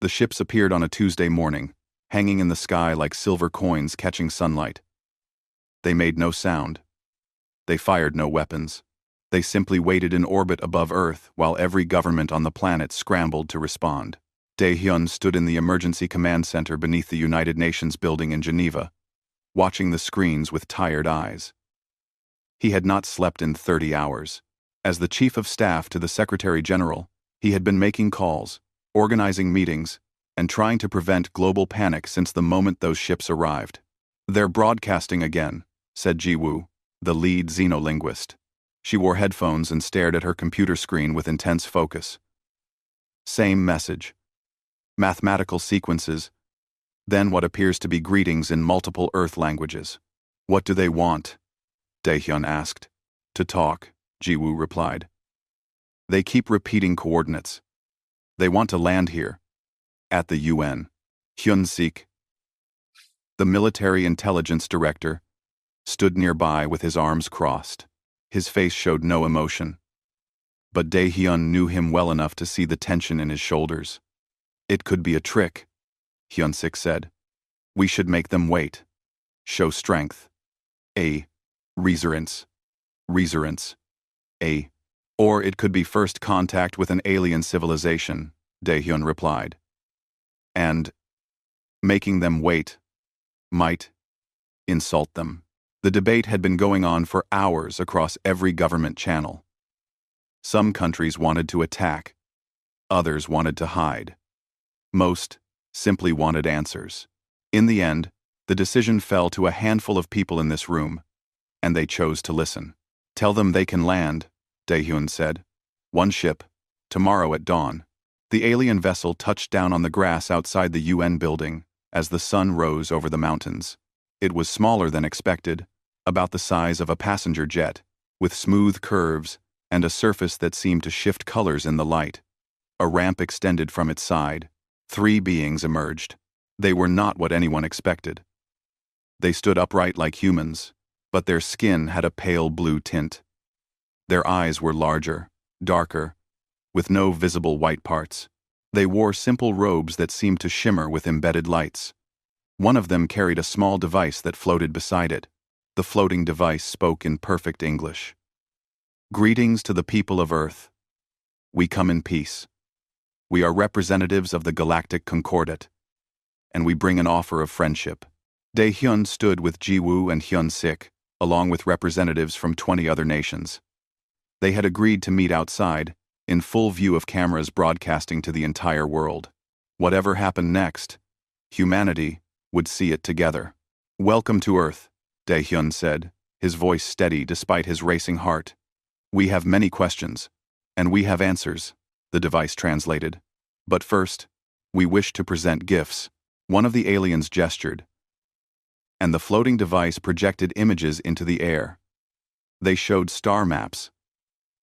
The ships appeared on a Tuesday morning, hanging in the sky like silver coins catching sunlight. They made no sound. They fired no weapons. They simply waited in orbit above Earth while every government on the planet scrambled to respond. Dae-hyun stood in the emergency command center beneath the United Nations building in Geneva, watching the screens with tired eyes. He had not slept in 30 hours. As the chief of staff to the Secretary General, he had been making calls, organizing meetings, and trying to prevent global panic since the moment those ships arrived. "They're broadcasting again," said Ji-woo, the lead xenolinguist. She wore headphones and stared at her computer screen with intense focus. Same message. Mathematical sequences, then what appears to be greetings in multiple Earth languages. "What do they want?" Dae-hyun asked. "To talk," Ji-woo replied. "They keep repeating coordinates. They want to land here. At the UN. Hyun-sik, the military intelligence director, stood nearby with his arms crossed. His face showed no emotion. But Dae-hyun knew him well enough to see the tension in his shoulders. "It could be a trick," Hyun-sik said. "We should make them wait. Show strength. A resurrence. A. Or it could be first contact with an alien civilization," Dae-hyun replied. "And making them wait might insult them." The debate had been going on for hours across every government channel. Some countries wanted to attack. Others wanted to hide. Most simply wanted answers. In the end, the decision fell to a handful of people in this room, and they chose to listen. "Tell them they can land," Dae-hyun said. "One ship, tomorrow at dawn." The alien vessel touched down on the grass outside the UN building as the sun rose over the mountains. It was smaller than expected, about the size of a passenger jet, with smooth curves and a surface that seemed to shift colors in the light. A ramp extended from its side. 3 beings emerged. They were not what anyone expected. They stood upright like humans, but their skin had a pale blue tint. Their eyes were larger, darker, with no visible white parts. They wore simple robes that seemed to shimmer with embedded lights. One of them carried a small device that floated beside it. The floating device spoke in perfect English. "Greetings to the people of Earth. We come in peace. We are representatives of the Galactic Concordat, and we bring an offer of friendship." Dae-hyun stood with Ji-woo and Hyun-sik, along with representatives from 20 other nations. They had agreed to meet outside, in full view of cameras broadcasting to the entire world. Whatever happened next, humanity would see it together. "Welcome to Earth," Dae-hyun said, his voice steady despite his racing heart. "We have many questions, and we have answers," the device translated. "But first, we wish to present gifts." One of the aliens gestured, and the floating device projected images into the air. They showed star maps,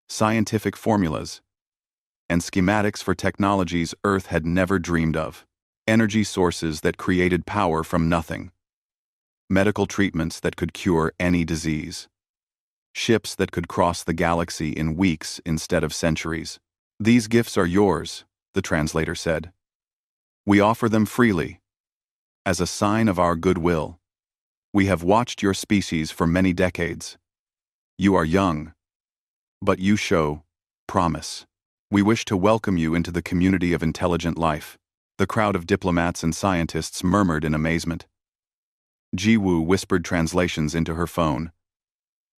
scientific formulas, and schematics for technologies Earth had never dreamed of. Energy sources that created power from nothing. Medical treatments that could cure any disease. Ships that could cross the galaxy in weeks instead of centuries. "These gifts are yours," the translator said. "We offer them freely, as a sign of our goodwill. We have watched your species for many decades. You are young, but you show promise. We wish to welcome you into the community of intelligent life." The crowd of diplomats and scientists murmured in amazement. Ji-woo whispered translations into her phone,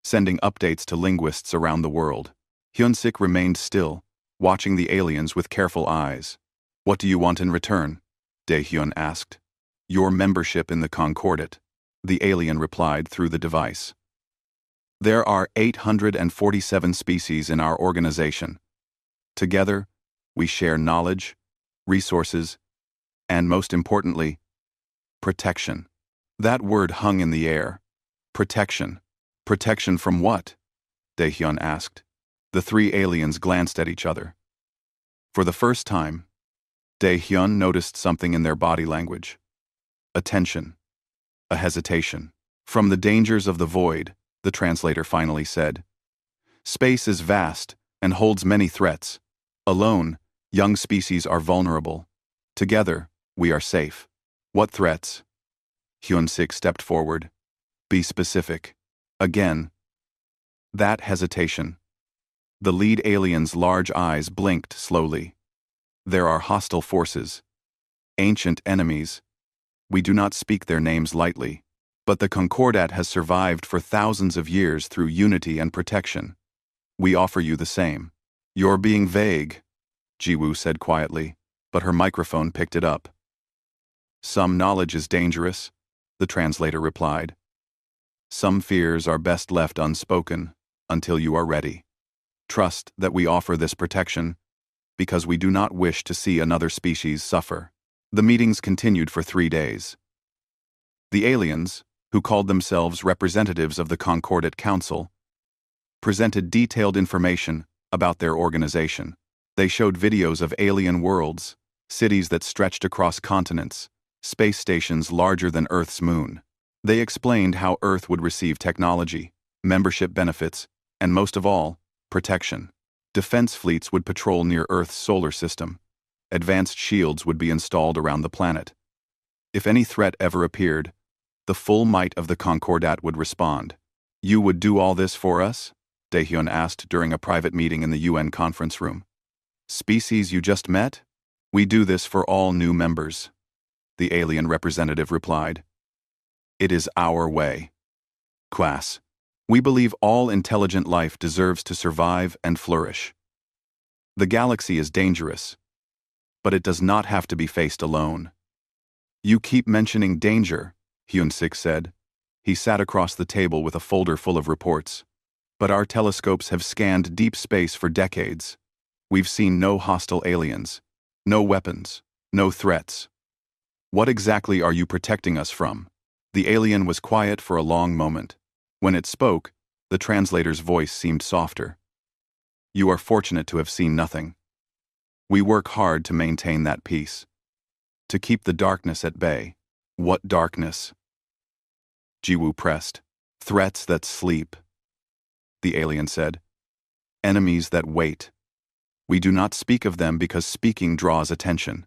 sending updates to linguists around the world. Hyun-sik remained still, watching the aliens with careful eyes. "What do you want in return?" Dae-hyun asked. "Your membership in the Concordat," the alien replied through the device. "There are 847 species in our organization. Together, we share knowledge, resources, and most importantly, protection." That word hung in the air. Protection. Protection from what? Dae-hyun asked. The 3 aliens glanced at each other. For the first time, Dae-hyun noticed something in their body language. A tension. A hesitation. "From the dangers of the void," the translator finally said. "Space is vast and holds many threats. Alone, young species are vulnerable. Together, we are safe. What threats? Hyun-sik stepped forward. Be specific. Again. That hesitation. The lead alien's large eyes blinked slowly. There are hostile forces. Ancient enemies. We do not speak their names lightly. But the Concordat has survived for thousands of years through unity and protection. We offer you the same. You're being vague, Jiwoo said quietly, but her microphone picked it up. Some knowledge is dangerous, the translator replied. Some fears are best left unspoken until you are ready. Trust that we offer this protection because we do not wish to see another species suffer. The meetings continued for 3 days. The aliens, who called themselves representatives of the Concordat Council, presented detailed information about their organization. They showed videos of alien worlds, cities that stretched across continents, space stations larger than Earth's moon. They explained how Earth would receive technology, membership benefits, and most of all, protection. Defense fleets would patrol near Earth's solar system. Advanced shields would be installed around the planet. If any threat ever appeared, the full might of the Concordat would respond. You would do all this for us? Daehyun asked during a private meeting in the UN conference room. Species you just met? We do this for all new members, the alien representative replied. It is our way. Class. We believe all intelligent life deserves to survive and flourish. The galaxy is dangerous, but it does not have to be faced alone. You keep mentioning danger, Hyun-sik said. He sat across the table with a folder full of reports. But our telescopes have scanned deep space for decades. We've seen no hostile aliens, no weapons, no threats. What exactly are you protecting us from? The alien was quiet for a long moment. When it spoke, the translator's voice seemed softer. You are fortunate to have seen nothing. We work hard to maintain that peace. To keep the darkness at bay. What darkness? Jiwoo pressed. Threats that sleep. The alien said. Enemies that wait. We do not speak of them because speaking draws attention.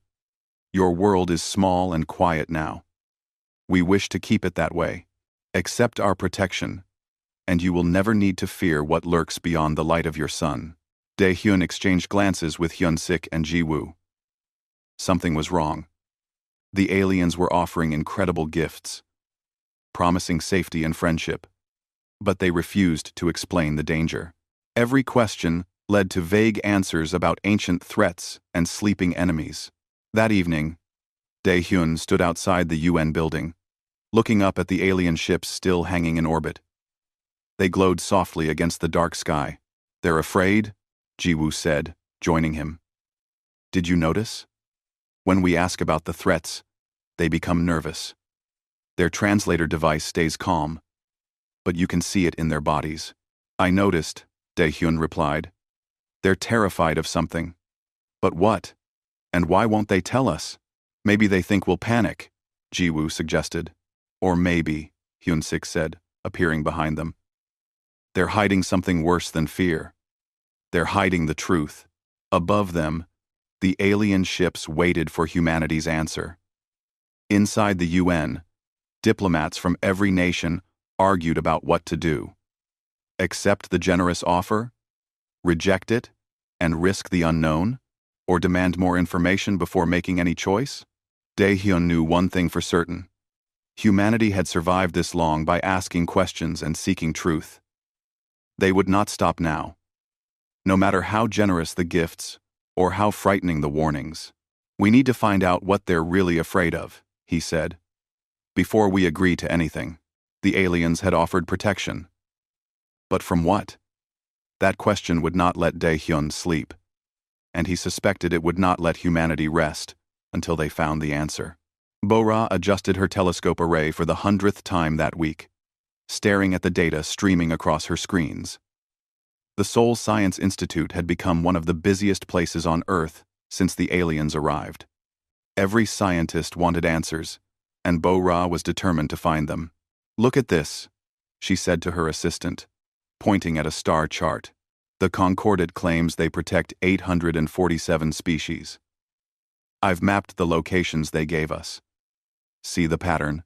Your world is small and quiet now. We wish to keep it that way. Accept our protection, and you will never need to fear what lurks beyond the light of your sun. Daehyun exchanged glances with Hyun-sik and Jiwoo. Something was wrong. The aliens were offering incredible gifts, promising safety and friendship, but they refused to explain the danger. Every question led to vague answers about ancient threats and sleeping enemies. That evening, Daehyun stood outside the UN building, looking up at the alien ships still hanging in orbit. They glowed softly against the dark sky. They're afraid, Jiwoo said, joining him. Did you notice? When we ask about the threats, they become nervous. Their translator device stays calm, but you can see it in their bodies. I noticed, Daehyun replied. They're terrified of something. But what? And why won't they tell us? Maybe they think we'll panic, Jiwoo suggested. Or maybe, Hyun-sik said, appearing behind them. They're hiding something worse than fear. They're hiding the truth. Above them, the alien ships waited for humanity's answer. Inside the UN, diplomats from every nation argued about what to do. Accept the generous offer? Reject it? And risk the unknown? Or demand more information before making any choice? Daehyun knew one thing for certain. Humanity had survived this long by asking questions and seeking truth. They would not stop now. No matter how generous the gifts, or how frightening the warnings. We need to find out what they're really afraid of, he said. Before we agree to anything, the aliens had offered protection. But from what? That question would not let Daehyun sleep, and he suspected it would not let humanity rest until they found the answer. Bo-ra adjusted her telescope array for the 100th time that week, staring at the data streaming across her screens. The Seoul Science Institute had become one of the busiest places on Earth since the aliens arrived. Every scientist wanted answers, and Bo-ra was determined to find them. Look at this, she said to her assistant, pointing at a star chart. The Concordat claims they protect 847 species. I've mapped the locations they gave us. See the pattern?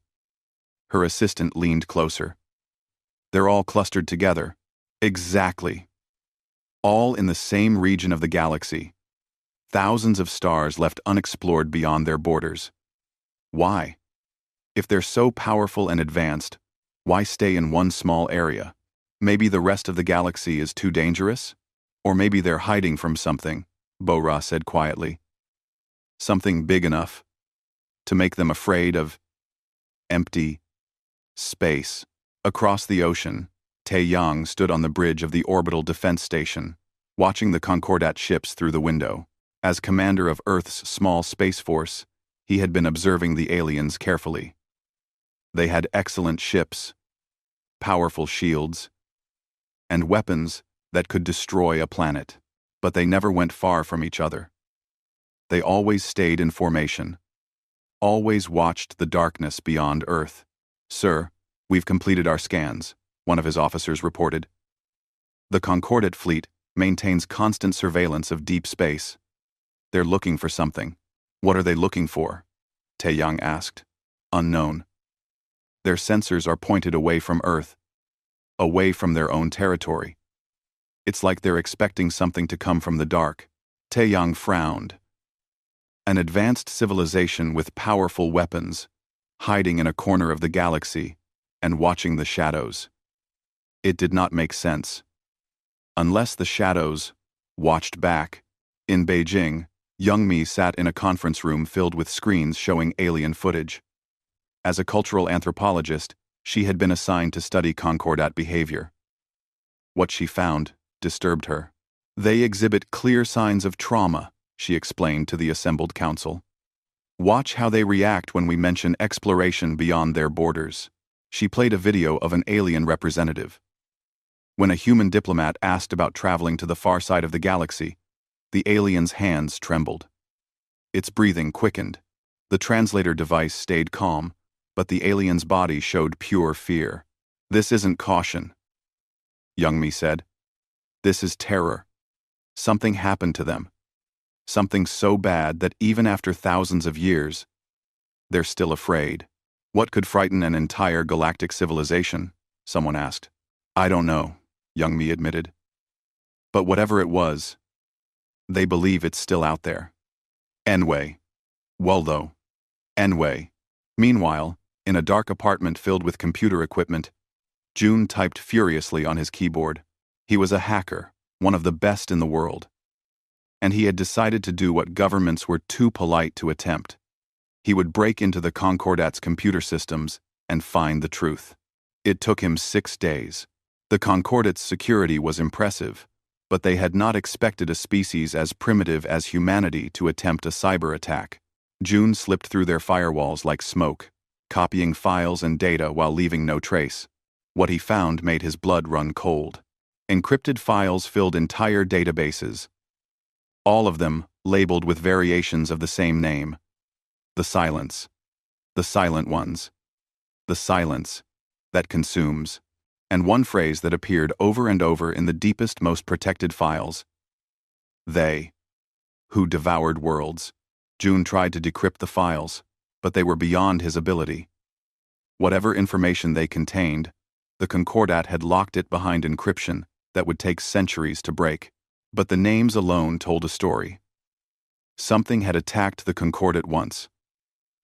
Her assistant leaned closer. They're all clustered together. Exactly. All in the same region of the galaxy. Thousands of stars left unexplored beyond their borders. Why? If they're so powerful and advanced, why stay in one small area? Maybe the rest of the galaxy is too dangerous? Or maybe they're hiding from something, Bora said quietly. Something big enough to make them afraid of empty space. Across the ocean, Taeyang stood on the bridge of the orbital defense station, watching the Concordat ships through the window. As commander of Earth's small space force, he had been observing the aliens carefully. They had excellent ships, powerful shields, and weapons that could destroy a planet, but they never went far from each other. They always stayed in formation, always watched the darkness beyond Earth. Sir, we've completed our scans, one of his officers reported. The Concordat fleet maintains constant surveillance of deep space. They're looking for something. What are they looking for? Taeyang asked. Unknown. Their sensors are pointed away from Earth, away from their own territory. It's like they're expecting something to come from the dark. Taeyang frowned. An advanced civilization with powerful weapons, hiding in a corner of the galaxy and watching the shadows. It did not make sense. Unless the shadows watched back. In Beijing, Youngmi sat in a conference room filled with screens showing alien footage. As a cultural anthropologist, she had been assigned to study Concordat behavior. What she found disturbed her. They exhibit clear signs of trauma, she explained to the assembled council. Watch how they react when we mention exploration beyond their borders. She played a video of an alien representative. When a human diplomat asked about traveling to the far side of the galaxy, the alien's hands trembled. Its breathing quickened. The translator device stayed calm, but the alien's body showed pure fear. This isn't caution, Youngmi said. This is terror. Something happened to them. Something so bad that even after thousands of years, they're still afraid. What could frighten an entire galactic civilization? Someone asked. I don't know, Youngmi admitted. But whatever it was, they believe it's still out there. Anyway. Well though. Anyway. Meanwhile, in a dark apartment filled with computer equipment, June typed furiously on his keyboard. He was a hacker, one of the best in the world. And he had decided to do what governments were too polite to attempt. He would break into the Concordat's computer systems and find the truth. It took him 6 days. The Concordat's security was impressive, but they had not expected a species as primitive as humanity to attempt a cyber attack. June slipped through their firewalls like smoke, copying files and data while leaving no trace. What he found made his blood run cold. Encrypted files filled entire databases, all of them labeled with variations of the same name. The silence. The silent ones. The silence that consumes. And one phrase that appeared over and over in the deepest, most protected files. They, who devoured worlds. June tried to decrypt the files, but they were beyond his ability. Whatever information they contained, the Concordat had locked it behind encryption that would take centuries to break. But the names alone told a story. Something had attacked the Concordat once.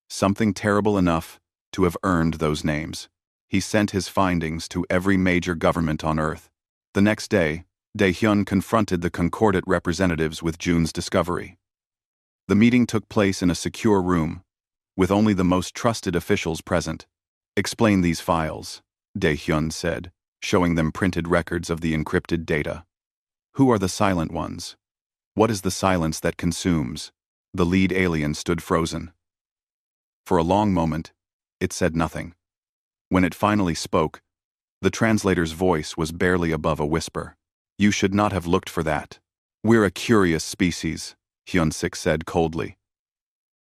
Something terrible enough to have earned those names. He sent his findings to every major government on Earth. The next day, Daehyun confronted the Concordat representatives with June's discovery. The meeting took place in a secure room, with only the most trusted officials present. Explain these files, Daehyun said, showing them printed records of the encrypted data. Who are the silent ones? What is the silence that consumes? The lead alien stood frozen. For a long moment, it said nothing. When it finally spoke, the translator's voice was barely above a whisper. You should not have looked for that. We're a curious species, Hyunsik said coldly.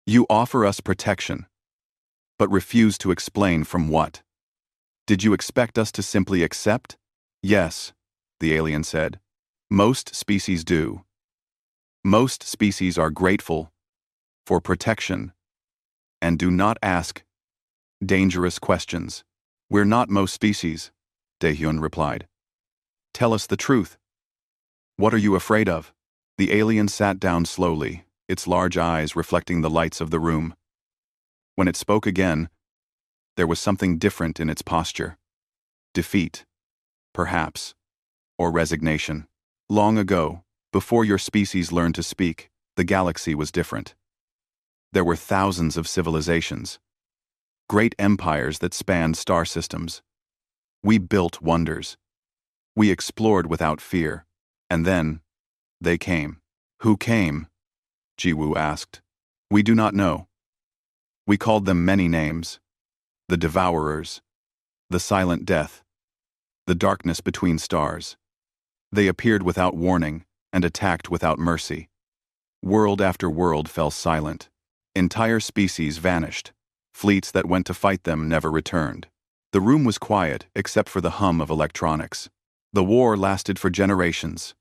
You offer us protection, but refuse to explain from what. Did you expect us to simply accept? Yes, the alien said. Most species do. Most species are grateful for protection, and do not ask dangerous questions. We're not most species, Daehyun replied. Tell us the truth. What are you afraid of? The alien sat down slowly, its large eyes reflecting the lights of the room. When it spoke again, there was something different in its posture. Defeat, perhaps, or resignation. Long ago, before your species learned to speak, the galaxy was different. There were thousands of civilizations, great empires that spanned star systems. We built wonders. We explored without fear. And then, they came. Who came? Jiwoo asked. We do not know. We called them many names. The Devourers, the Silent Death, the darkness between stars. They appeared without warning and attacked without mercy. World after world fell silent. Entire species vanished. Fleets that went to fight them never returned. The room was quiet except for the hum of electronics. The war lasted for generations.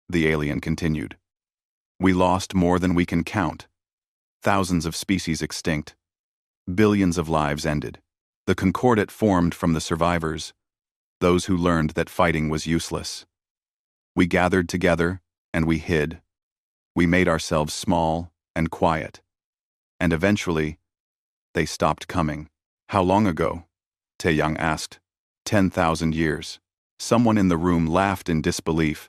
The alien continued. We lost more than we can count. Thousands of species extinct. Billions of lives ended. The Concordat formed from the survivors, those who learned that fighting was useless. We gathered together and we hid. We made ourselves small and quiet. And eventually, they stopped coming. How long ago? Taeyang asked. 10,000 years. Someone in the room laughed in disbelief.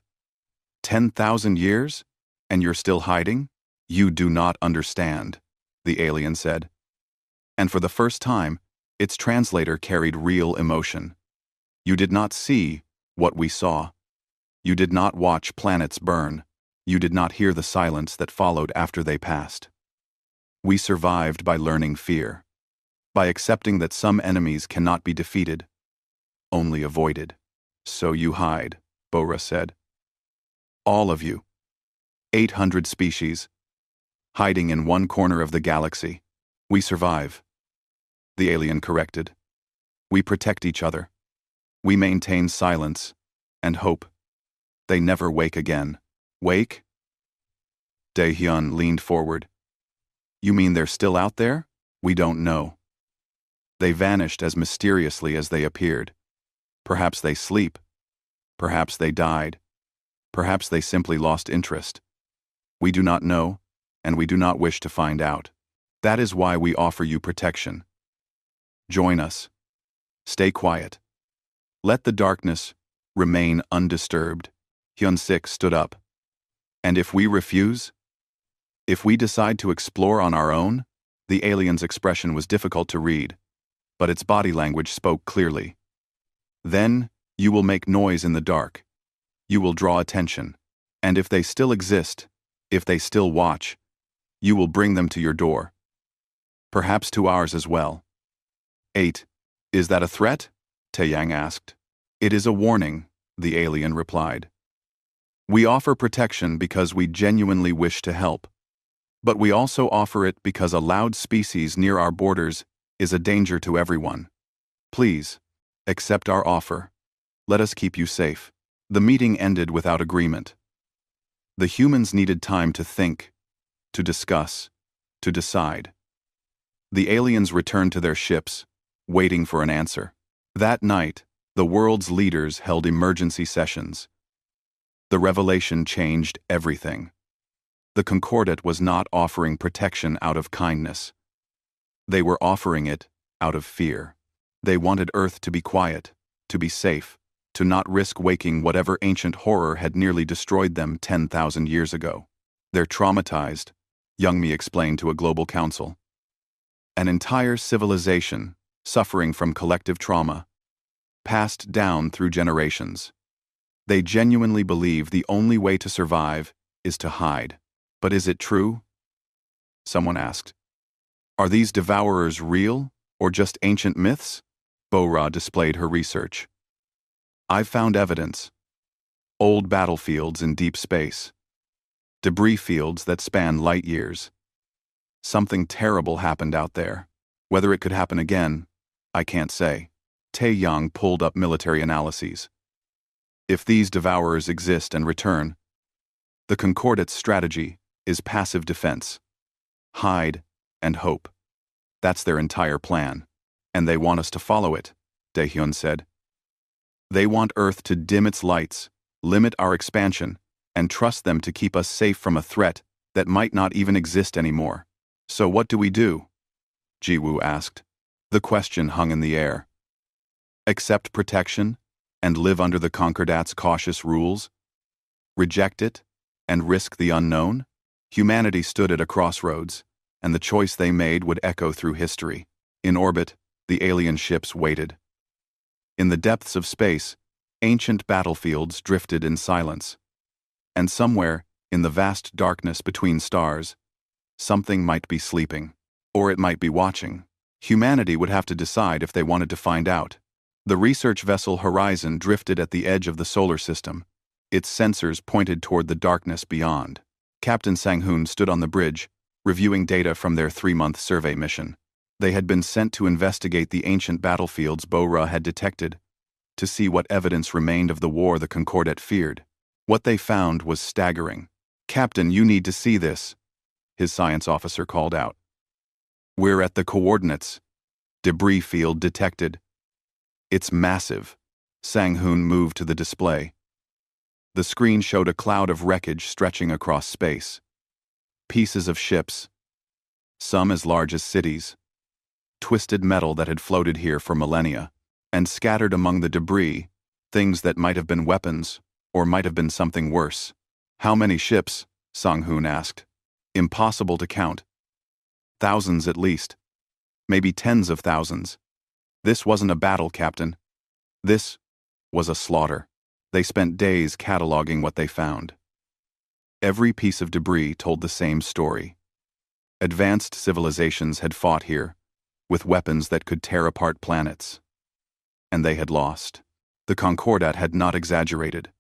10,000 years? And you're still hiding? You do not understand, the alien said. And for the first time, its translator carried real emotion. You did not see what we saw. You did not watch planets burn. You did not hear the silence that followed after they passed. We survived by learning fear, by accepting that some enemies cannot be defeated, only avoided. So you hide, Bora said. All of you. 800 species, hiding in one corner of the galaxy. We survive. The alien corrected. We protect each other. We maintain silence and hope. They never wake again. Wake? Daehyun leaned forward. You mean they're still out there? We don't know. They vanished as mysteriously as they appeared. Perhaps they sleep. Perhaps they died. Perhaps they simply lost interest. We do not know, and we do not wish to find out. That is why we offer you protection. Join us. Stay quiet. Let the darkness remain undisturbed. Hyun-sik stood up. And if we refuse? If we decide to explore on our own? The alien's expression was difficult to read, but its body language spoke clearly. Then, you will make noise in the dark. You will draw attention. And if they still exist, if they still watch, you will bring them to your door. Perhaps to ours as well. 8. Is that a threat? Taeyang asked. It is a warning, the alien replied. We offer protection because we genuinely wish to help. But we also offer it because a loud species near our borders is a danger to everyone. Please, accept our offer. Let us keep you safe. The meeting ended without agreement. The humans needed time to think, to discuss, to decide. The aliens returned to their ships, waiting for an answer. That night, the world's leaders held emergency sessions. The revelation changed everything. The Concordat was not offering protection out of kindness. They were offering it out of fear. They wanted Earth to be quiet, to be safe, to not risk waking whatever ancient horror had nearly destroyed them 10,000 years ago. They're traumatized, Youngmi explained to a global council. An entire civilization, suffering from collective trauma, passed down through generations. They genuinely believe the only way to survive is to hide. But is it true? Someone asked. Are these devourers real, or just ancient myths? Bora displayed her research. I've found evidence. Old battlefields in deep space. Debris fields that span light years. Something terrible happened out there. Whether it could happen again, I can't say. Taeyang pulled up military analyses. If these devourers exist and return, the Concordat's strategy is passive defense. hide, and hope. That's their entire plan. And they want us to follow it, Daehyun said. They want Earth to dim its lights, limit our expansion, and trust them to keep us safe from a threat that might not even exist anymore. So what do we do? Jiwoo asked. The question hung in the air. Accept protection and live under the Concordat's cautious rules? Reject it and risk the unknown? Humanity stood at a crossroads, and the choice they made would echo through history. In orbit, the alien ships waited. In the depths of space, ancient battlefields drifted in silence. And somewhere, in the vast darkness between stars, something might be sleeping. Or it might be watching. Humanity would have to decide if they wanted to find out. The research vessel Horizon drifted at the edge of the solar system. Its sensors pointed toward the darkness beyond. Captain Sang-hoon stood on the bridge, reviewing data from their 3-month survey mission. They had been sent to investigate the ancient battlefields Bo-ra had detected, to see what evidence remained of the war the Concordat feared. What they found was staggering. "Captain, you need to see this," his science officer called out. "We're at the coordinates. Debris field detected." "It's massive." Sang-hoon moved to the display. The screen showed a cloud of wreckage stretching across space. Pieces of ships, some as large as cities, twisted metal that had floated here for millennia, and scattered among the debris, things that might have been weapons, or might have been something worse. "How many ships?" Sang-hoon asked. "Impossible to count. Thousands at least. Maybe tens of thousands. This wasn't a battle, Captain. This was a slaughter." They spent days cataloging what they found. Every piece of debris told the same story. Advanced civilizations had fought here, with weapons that could tear apart planets. And they had lost. The Concordat had not exaggerated.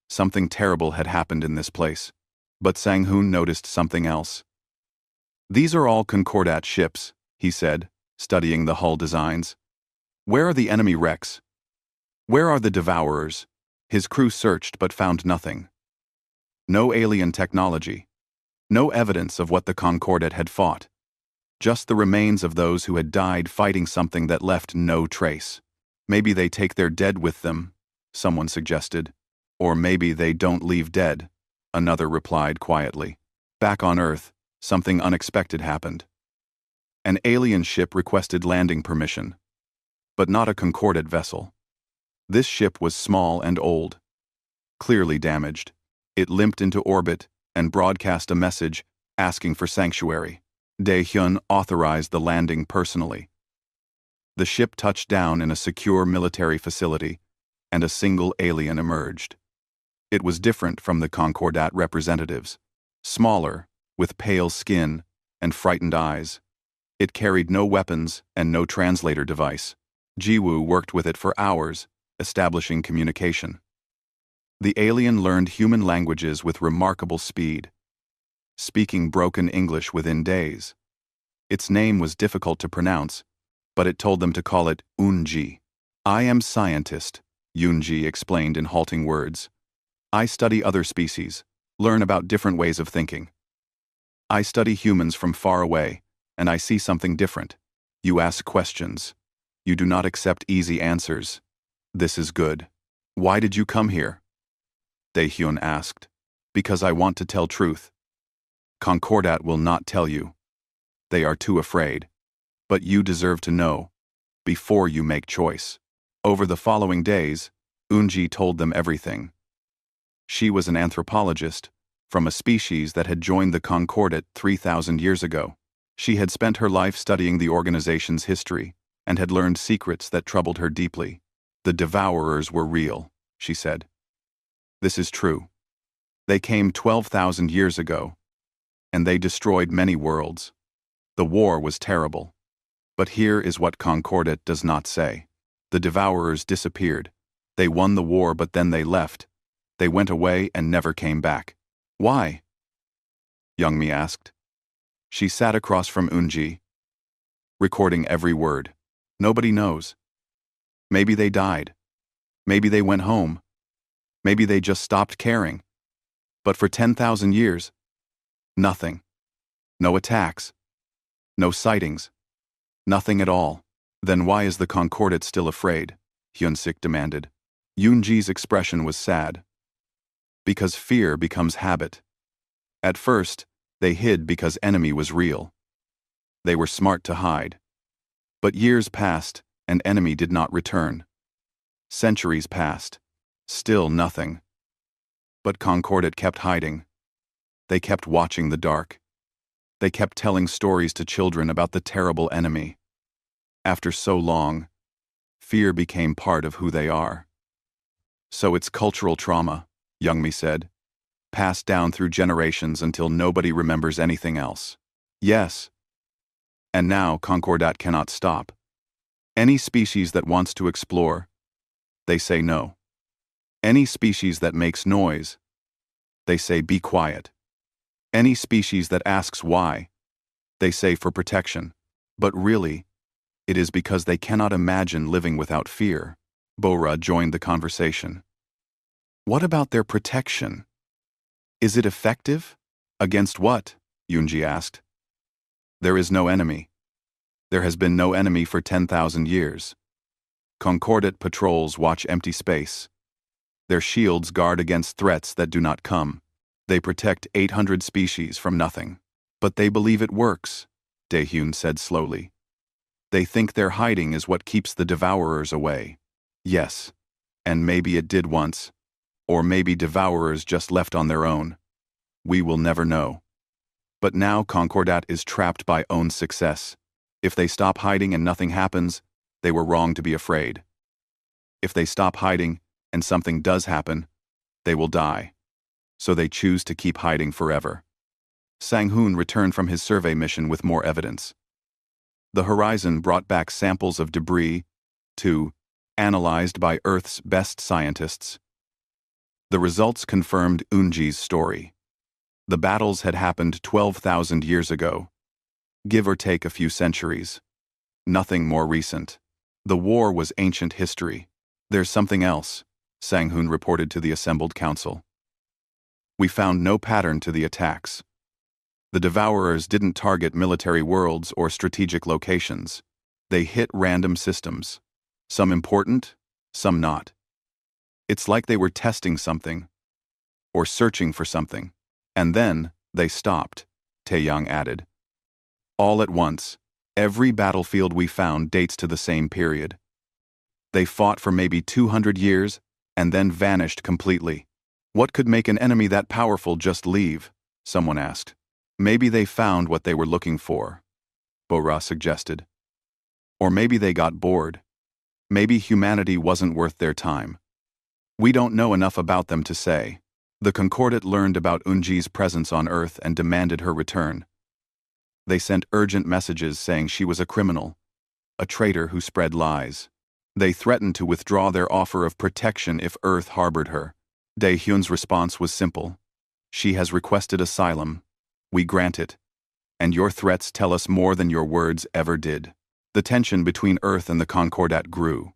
Something terrible had happened in this place. But Sang-hoon noticed something else. "These are all Concordat ships," he said, studying the hull designs. "Where are the enemy wrecks? Where are the devourers?" His crew searched but found nothing. No alien technology. No evidence of what the Concordat had fought. Just the remains of those who had died fighting something that left no trace. "Maybe they take their dead with them," someone suggested. "Or maybe they don't leave dead," another replied quietly. Back on Earth, something unexpected happened. An alien ship requested landing permission. But not a Concordat vessel. This ship was small and old, clearly damaged. It limped into orbit and broadcast a message asking for sanctuary. Daehyun authorized the landing personally. The ship touched down in a secure military facility, and a single alien emerged. It was different from the Concordat representatives. Smaller, with pale skin and frightened eyes. It carried no weapons and no translator device. Jiwoo worked with it for hours, establishing communication. The alien learned human languages with remarkable speed, speaking broken English within days. Its name was difficult to pronounce, but it told them to call it Unji. "I am scientist," Unji explained in halting words. "I study other species, learn about different ways of thinking. I study humans from far away, and I see something different. You ask questions. You do not accept easy answers. This is good." "Why did you come here?" Daehyun asked. "Because I want to tell truth. Concordat will not tell you. They are too afraid. But you deserve to know, before you make choice." Over the following days, Unji told them everything. She was an anthropologist, from a species that had joined the Concordat 3,000 years ago. She had spent her life studying the organization's history, and had learned secrets that troubled her deeply. "The devourers were real," she said. "This is true. They came 12,000 years ago, and they destroyed many worlds. The war was terrible. But here is what Concordat does not say. The devourers disappeared. They won the war, but then they left. They went away and never came back." "Why?" Youngmi asked. She sat across from Unji, recording every word. "Nobody knows. Maybe they died. Maybe they went home. Maybe they just stopped caring. But for 10,000 years, nothing. No attacks. No sightings. Nothing at all. Then why is the Concordat still afraid? Hyun-sik demanded. Yoon-ji's expression was sad. Because fear becomes habit. At first, they hid because enemy was real. They were smart to hide. But years passed, and enemy did not return. Centuries passed. Still nothing. But Concordat kept hiding. They kept watching the dark. They kept telling stories to children about the terrible enemy. After so long, fear became part of who they are. So it's cultural trauma, Youngmi said, passed down through generations until nobody remembers anything else. Yes. And now Concordat cannot stop. Any species that wants to explore, they say no. Any species that makes noise, they say be quiet. Any species that asks why, they say for protection. But really, it is because they cannot imagine living without fear. Bora joined the conversation. What about their protection? Is it effective? Against what? Yoon-ji asked. There is no enemy. There has been no enemy for 10,000 years. Concordat patrols watch empty space. Their shields guard against threats that do not come. They protect 800 species from nothing. But they believe it works, Daehyun said slowly. They think their hiding is what keeps the devourers away. Yes, and maybe it did once. Or maybe devourers just left on their own. We will never know. But now Concordat is trapped by own success. If they stop hiding and nothing happens, they were wrong to be afraid. If they stop hiding and something does happen, they will die. So they choose to keep hiding forever. Sang-hoon returned from his survey mission with more evidence. The horizon brought back samples of debris, analyzed by Earth's best scientists. The results confirmed Eun-ji's story. The battles had happened 12,000 years ago, give or take a few centuries. Nothing more recent. The war was ancient history. There's something else, Sang-hoon reported to the assembled council. We found no pattern to the attacks. The devourers didn't target military worlds or strategic locations. They hit random systems. Some important, some not. It's like they were testing something, or searching for something. And then, they stopped, Taeyang added. All at once, every battlefield we found dates to the same period. They fought for maybe 200 years, and then vanished completely. What could make an enemy that powerful just leave? Someone asked. Maybe they found what they were looking for, Bora suggested. Or maybe they got bored. Maybe humanity wasn't worth their time. We don't know enough about them to say. The Concordat learned about Eun-ji's presence on Earth and demanded her return. They sent urgent messages saying she was a criminal, a traitor who spread lies. They threatened to withdraw their offer of protection if Earth harbored her. Daehyun's response was simple. She has requested asylum. We grant it. And your threats tell us more than your words ever did. The tension between Earth and the Concordat grew.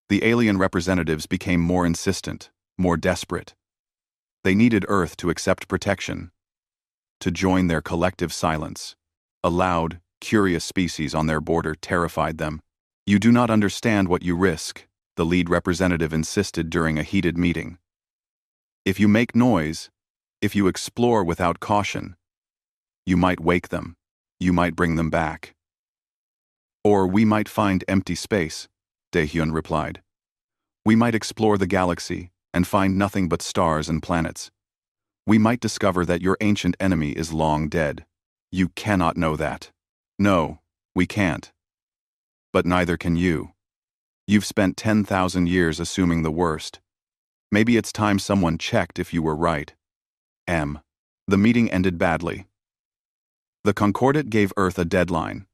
The alien representatives became more insistent, more desperate. They needed Earth to accept protection, to join their collective silence. A loud, curious species on their border terrified them. You do not understand what you risk, the lead representative insisted during a heated meeting. If you make noise, if you explore without caution, you might wake them, you might bring them back. Or we might find empty space, Daehyun replied. We might explore the galaxy and find nothing but stars and planets. We might discover that your ancient enemy is long dead. You cannot know that. No, we can't. But neither can you. You've spent 10,000 years assuming the worst. Maybe it's time someone checked if you were right. The meeting ended badly. The Concordat gave Earth a deadline.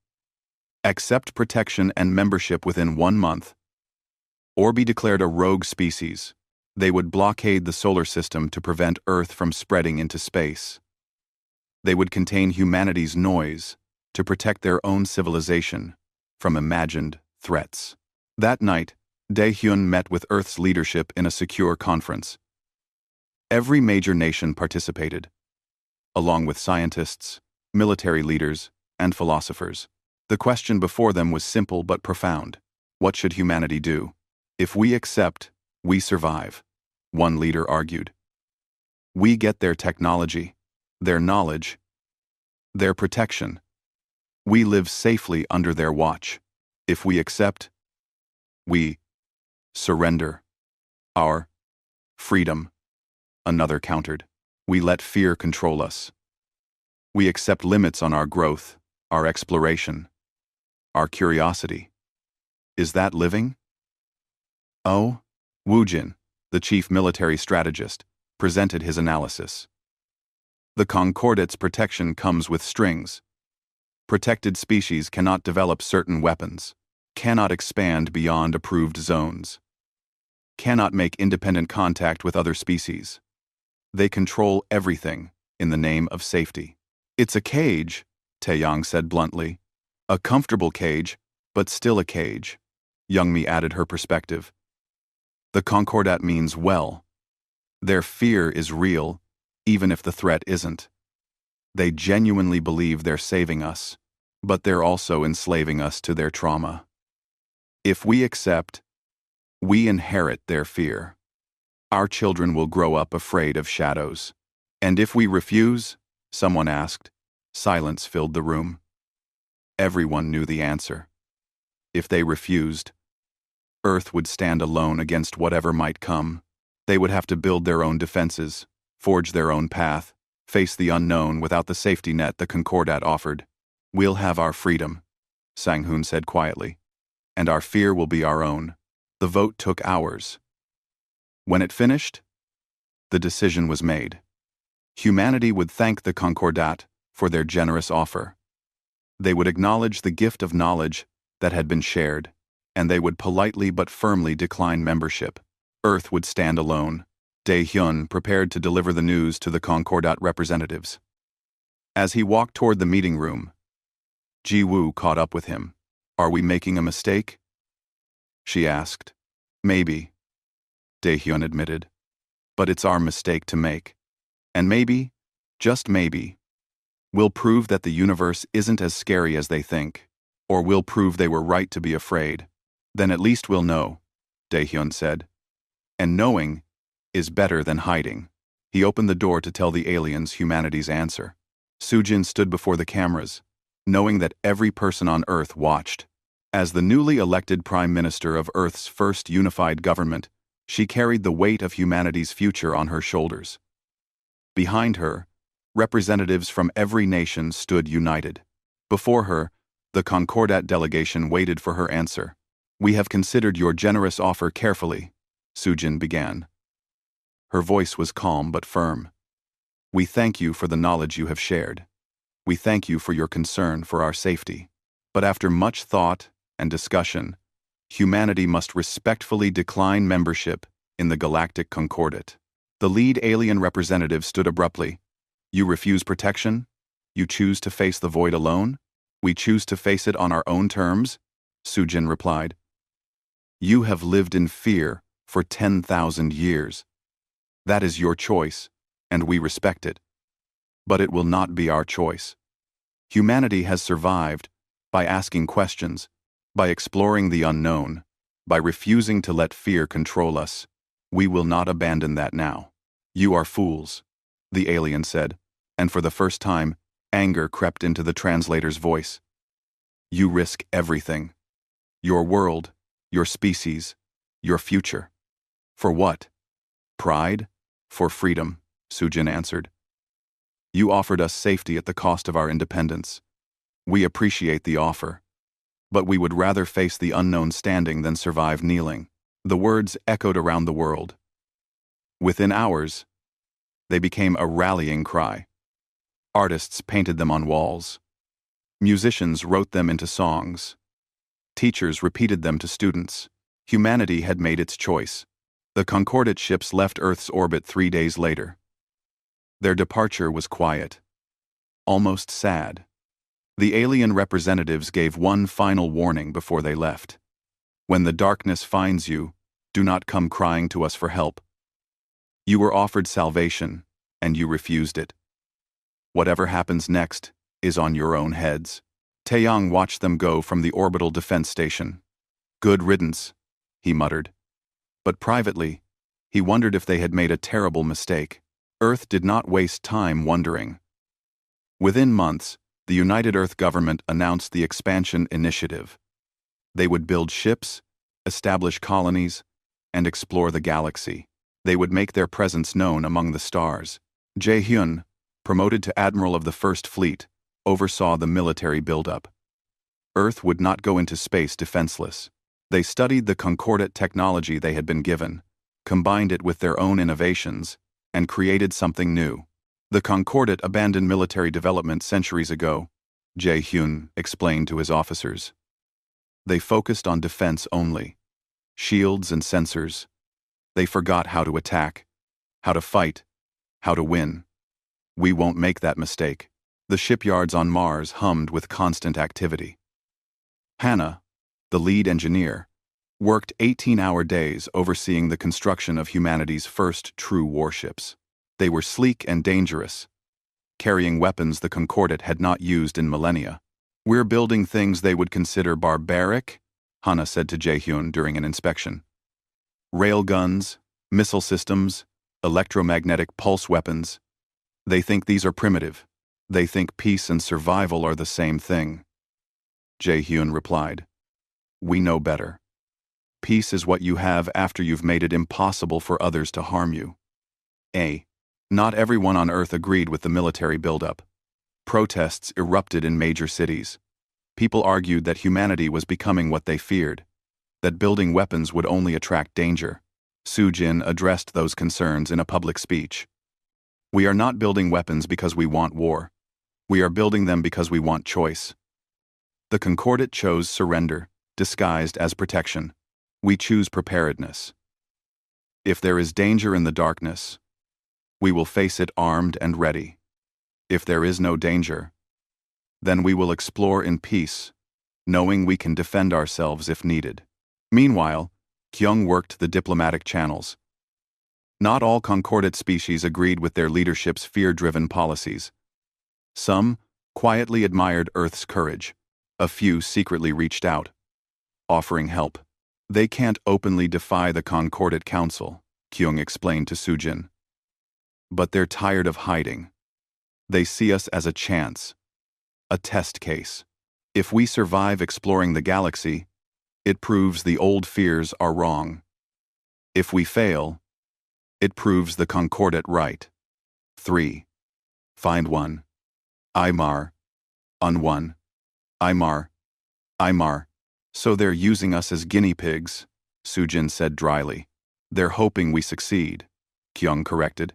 Accept protection and membership within 1 month. Or be declared a rogue species. They would blockade the solar system to prevent Earth from spreading into space. They would contain humanity's noise to protect their own civilization from imagined threats. That night, Daehyun met with Earth's leadership in a secure conference. Every major nation participated, along with scientists, military leaders, and philosophers. The question before them was simple but profound. What should humanity do? If we accept, we survive, one leader argued. We get their technology, their knowledge, their protection. We live safely under their watch. If we accept, we surrender our freedom, another countered. We let fear control us. We accept limits on our growth, our exploration, our curiosity. Is that living? Oh, Wu Jin, the chief military strategist, presented his analysis. The Concordate's protection comes with strings. Protected species cannot develop certain weapons, cannot expand beyond approved zones, cannot make independent contact with other species. They control everything in the name of safety. It's a cage, Taeyang said bluntly. A comfortable cage, but still a cage. Youngmi added her perspective. The Concordat means well. Their fear is real, even if the threat isn't. They genuinely believe they're saving us, but they're also enslaving us to their trauma. If we accept, we inherit their fear. Our children will grow up afraid of shadows. And if we refuse? Someone asked. Silence filled the room. Everyone knew the answer. If they refused, Earth would stand alone against whatever might come. They would have to build their own defenses, forge their own path, face the unknown without the safety net the Concordat offered. We'll have our freedom, Sang-hoon said quietly, and our fear will be our own. The vote took hours. When it finished, the decision was made. Humanity would thank the Concordat for their generous offer. They would acknowledge the gift of knowledge that had been shared, and they would politely but firmly decline membership. Earth would stand alone. Dae-hyun prepared to deliver the news to the Concordat representatives. As he walked toward the meeting room, Ji-woo caught up with him. Are we making a mistake? She asked. Maybe, Dae-hyun admitted. But it's our mistake to make. And maybe, just maybe, we'll prove that the universe isn't as scary as they think, or we'll prove they were right to be afraid. Then at least we'll know, Dae-hyun said. And knowing is better than hiding. He opened the door to tell the aliens humanity's answer. Sujin stood before the cameras, knowing that every person on Earth watched. As the newly elected Prime Minister of Earth's first unified government, she carried the weight of humanity's future on her shoulders. Behind her, representatives from every nation stood united. Before her, the Concordat delegation waited for her answer. We have considered your generous offer carefully, Sujin began. Her voice was calm but firm. We thank you for the knowledge you have shared. We thank you for your concern for our safety. But after much thought and discussion, humanity must respectfully decline membership in the Galactic Concordat. The lead alien representative stood abruptly. You refuse protection? You choose to face the void alone? We choose to face it on our own terms? Sujin replied. You have lived in fear for 10,000 years. That is your choice, and we respect it. But it will not be our choice. Humanity has survived by asking questions, by exploring the unknown, by refusing to let fear control us. We will not abandon that now. You are fools, the alien said, and for the first time, anger crept into the translator's voice. You risk everything. Your world, your species, your future. For what? Pride? For freedom, Sujin answered. You offered us safety at the cost of our independence. We appreciate the offer. But we would rather face the unknown standing than survive kneeling. The words echoed around the world. Within hours, they became a rallying cry. Artists painted them on walls. Musicians wrote them into songs. Teachers repeated them to students. Humanity had made its choice. The Concordat ships left Earth's orbit 3 days later. Their departure was quiet, almost sad. The alien representatives gave one final warning before they left. When the darkness finds you, do not come crying to us for help. You were offered salvation, and you refused it. Whatever happens next is on your own heads. Taeyang watched them go from the orbital defense station. Good riddance, he muttered. But privately, he wondered if they had made a terrible mistake. Earth did not waste time wondering. Within months, the United Earth government announced the expansion initiative. They would build ships, establish colonies, and explore the galaxy. They would make their presence known among the stars. Jae-hyun, promoted to Admiral of the First Fleet, oversaw the military buildup. Earth would not go into space defenseless. They studied the concordate technology they had been given, combined it with their own innovations, and created something new. The concordate abandoned military development centuries ago, Jae-hyun explained to his officers. They focused on defense only. Shields and sensors. They forgot how to attack, how to fight, how to win. We won't make that mistake. The shipyards on Mars hummed with constant activity. Hannah, the lead engineer, worked 18-hour days overseeing the construction of humanity's first true warships. They were sleek and dangerous, carrying weapons the concordate had not used in millennia. We're building things they would consider barbaric, Hannah said to Jae-hyun during an inspection. Railguns, missile systems, electromagnetic pulse weapons. They think these are primitive. They think peace and survival are the same thing. Jae-hyun replied, We know better. Peace is what you have after you've made it impossible for others to harm you. Not everyone on Earth agreed with the military buildup. Protests erupted in major cities. People argued that humanity was becoming what they feared, that building weapons would only attract danger. Soo-jin addressed those concerns in a public speech. We are not building weapons because we want war. We are building them because we want choice. The concordate chose surrender, disguised as protection. We choose preparedness. If there is danger in the darkness, we will face it armed and ready. If there is no danger, then we will explore in peace, knowing we can defend ourselves if needed. Meanwhile, Kyung worked the diplomatic channels. Not all concordate species agreed with their leadership's fear-driven policies. Some quietly admired Earth's courage. A few secretly reached out, offering help. They can't openly defy the Concordate Council, Kyung explained to Soo-jin. But they're tired of hiding. They see us as a chance, a test case. If we survive exploring the galaxy, it proves the old fears are wrong. If we fail, it proves the Concordate right. 3. Find one. Aymar. Unone. Aymar. So they're using us as guinea pigs, Soo-jin said dryly. They're hoping we succeed, Kyung corrected.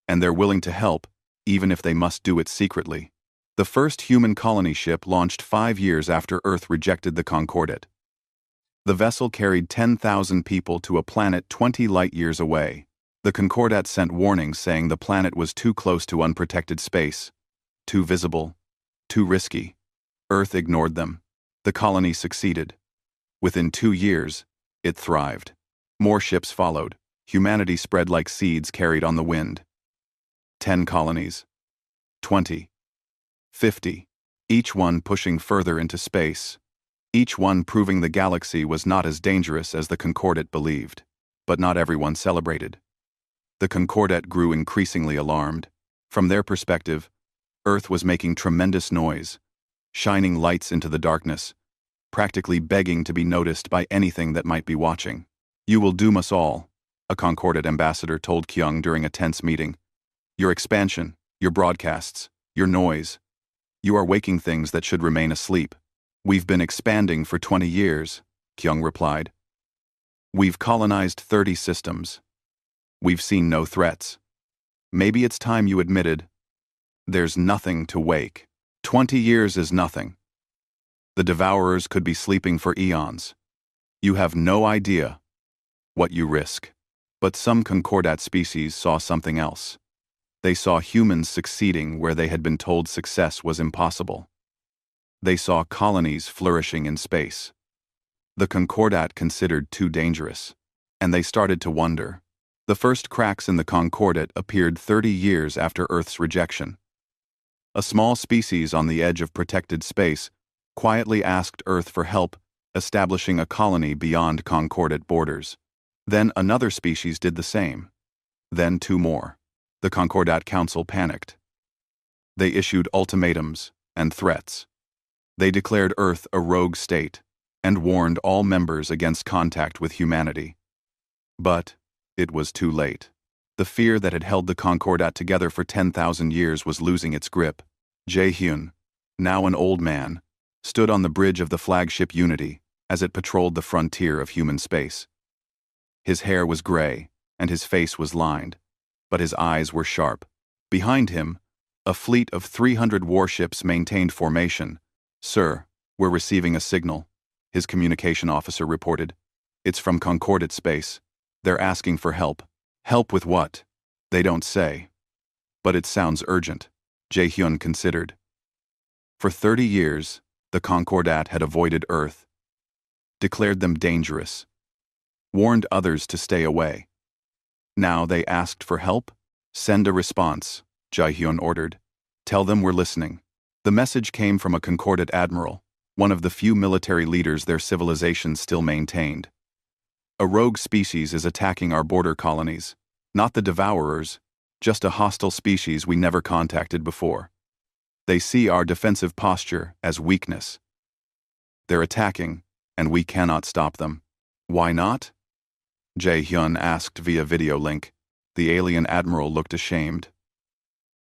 And they're willing to help, even if they must do it secretly. The first human colony ship launched 5 years after Earth rejected the Concordate. The vessel carried 10,000 people to a planet 20 light-years away. The Concordate sent warnings saying the planet was too close to unprotected space, too visible, too risky. Earth ignored them. The colony succeeded. Within 2 years, it thrived. More ships followed. Humanity spread like seeds carried on the wind. 10 colonies. 20. 50. Each one pushing further into space. Each one proving the galaxy was not as dangerous as the Concordate believed. But not everyone celebrated. The Concordate grew increasingly alarmed. From their perspective, Earth was making tremendous noise, shining lights into the darkness, practically begging to be noticed by anything that might be watching. You will doom us all, a Concordate ambassador told Kyung during a tense meeting. Your expansion, your broadcasts, your noise. You are waking things that should remain asleep. We've been expanding for 20 years, Kyung replied. We've colonized 30 systems. We've seen no threats. Maybe it's time you admitted, there's nothing to wake. 20 years is nothing. The devourers could be sleeping for eons. You have no idea what you risk. But some concordate species saw something else. They saw humans succeeding where they had been told success was impossible. They saw colonies flourishing in space. The concordate considered too dangerous, and they started to wonder. The first cracks in the concordate appeared 30 years after Earth's rejection. A small species on the edge of protected space quietly asked Earth for help establishing a colony beyond concordate borders. Then another species did the same. Then two more. The Concordat Council panicked. They issued ultimatums and threats. They declared Earth a rogue state and warned all members against contact with humanity. But it was too late. The fear that had held the Concordat together for 10,000 years was losing its grip. Jae-hyun, now an old man, stood on the bridge of the flagship Unity as it patrolled the frontier of human space. His hair was gray, and his face was lined, but his eyes were sharp. Behind him, a fleet of 300 warships maintained formation. "Sir, we're receiving a signal," his communication officer reported. "It's from Concordate Space. They're asking for help." "Help with what?" "They don't say. But it sounds urgent," Jae-hyun considered. For 30 years, the Concordat had avoided Earth, declared them dangerous, warned others to stay away. Now they asked for help? "Send a response," Jae-hyun ordered. "Tell them we're listening." The message came from a Concordat admiral, one of the few military leaders their civilization still maintained. "A rogue species is attacking our border colonies. Not the devourers, just a hostile species we never contacted before. They see our defensive posture as weakness. They're attacking, and we cannot stop them." "Why not?" Jae-hyun asked via video link. The alien admiral looked ashamed.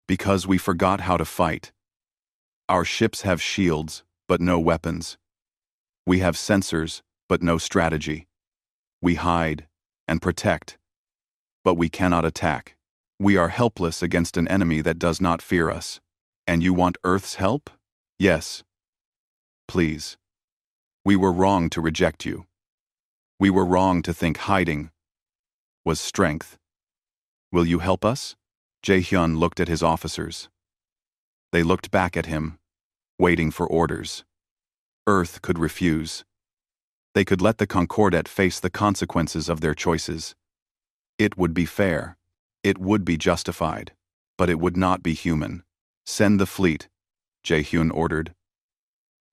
"Because we forgot how to fight. Our ships have shields, but no weapons. We have sensors, but no strategy. We hide and protect, but we cannot attack. We are helpless against an enemy that does not fear us. And you want Earth's help?" "Yes. Please. We were wrong to reject you. We were wrong to think hiding was strength. Will you help us?" Jae-hyun looked at his officers. They looked back at him, waiting for orders. Earth could refuse. They could let the Concordat face the consequences of their choices. It would be fair. It would be justified. But it would not be human. "Send the fleet," Jae-hyun ordered.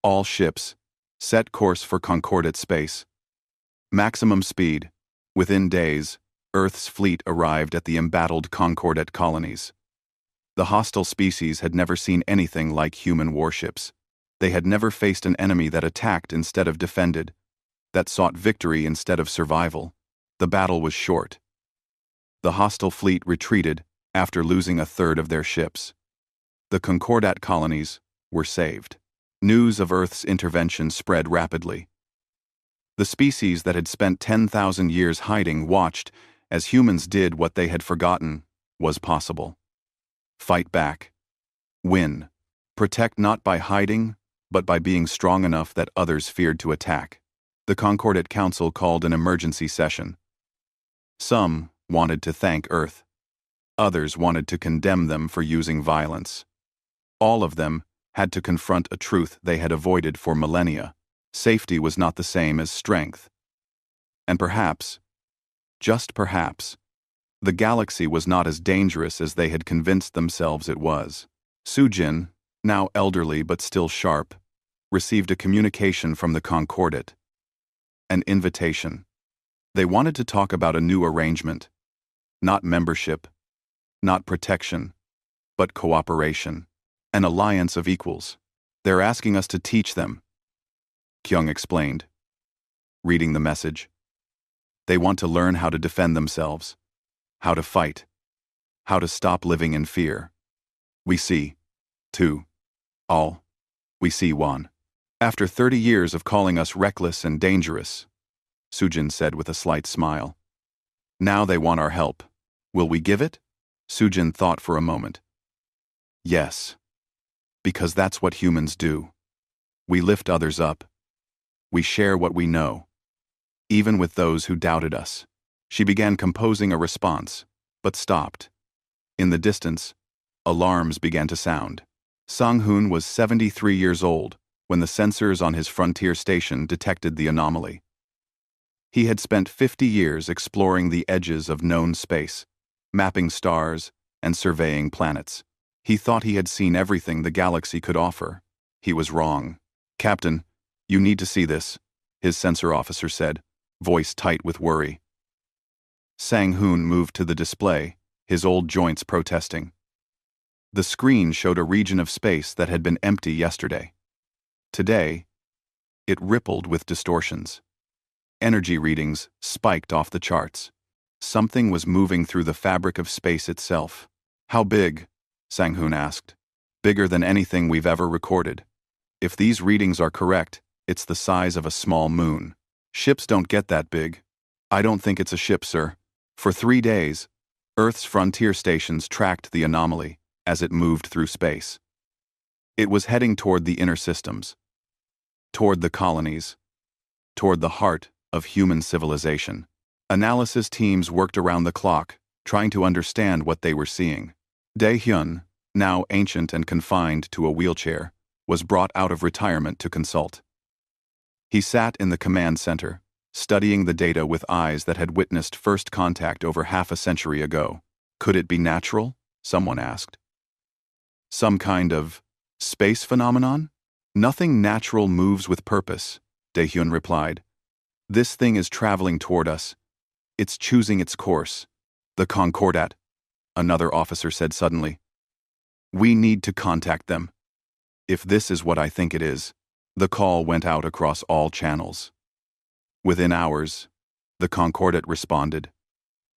"All ships, set course for Concordate Space. Maximum speed." Within days, Earth's fleet arrived at the embattled Concordat colonies. The hostile species had never seen anything like human warships. They had never faced an enemy that attacked instead of defended, that sought victory instead of survival. The battle was short. The hostile fleet retreated after losing a third of their ships. The Concordat colonies were saved. News of Earth's intervention spread rapidly. The species that had spent 10,000 years hiding watched as humans did what they had forgotten was possible. Fight back. Win. Protect not by hiding, but by being strong enough that others feared to attack. The Concordat Council called an emergency session. Some wanted to thank Earth. Others wanted to condemn them for using violence. All of them had to confront a truth they had avoided for millennia. Safety was not the same as strength. And perhaps, just perhaps, the galaxy was not as dangerous as they had convinced themselves it was. Sujin, now elderly but still sharp, received a communication from the Concordat. An invitation. They wanted to talk about a new arrangement. Not membership, not protection, but cooperation. An alliance of equals. "They're asking us to teach them," Kyung explained, reading the message. "They want to learn how to defend themselves, how to fight, how to stop living in fear. We see, too. All. We see one. After 30 years of calling us reckless and dangerous," Sujin said with a slight smile. "Now they want our help. Will we give it?" Sujin thought for a moment. "Yes. Because that's what humans do. We lift others up. We share what we know, even with those who doubted us." She began composing a response, but stopped. In the distance, alarms began to sound. Sang-hoon was 73 years old when the sensors on his frontier station detected the anomaly. He had spent 50 years exploring the edges of known space, mapping stars and surveying planets. He thought he had seen everything the galaxy could offer. He was wrong. "Captain, you need to see this," his sensor officer said, voice tight with worry. Sang-hoon moved to the display, his old joints protesting. The screen showed a region of space that had been empty yesterday. Today, it rippled with distortions. Energy readings spiked off the charts. Something was moving through the fabric of space itself. "How big?" Sang-hoon asked. "Bigger than anything we've ever recorded. If these readings are correct, it's the size of a small moon. Ships don't get that big." "I don't think it's a ship, sir." For 3 days, Earth's frontier stations tracked the anomaly as it moved through space. It was heading toward the inner systems, toward the colonies, toward the heart of human civilization. Analysis teams worked around the clock, trying to understand what they were seeing. Dae-hyun, now ancient and confined to a wheelchair, was brought out of retirement to consult. He sat in the command center, studying the data with eyes that had witnessed first contact over half a century ago. Could it be natural? Someone asked. Some kind of space phenomenon? "Nothing natural moves with purpose," Dae-hyun replied. "This thing is traveling toward us. It's choosing its course." "The Concordat," another officer said suddenly. "We need to contact them." "If this is what I think it is." The call went out across all channels. Within hours, the Concordat responded,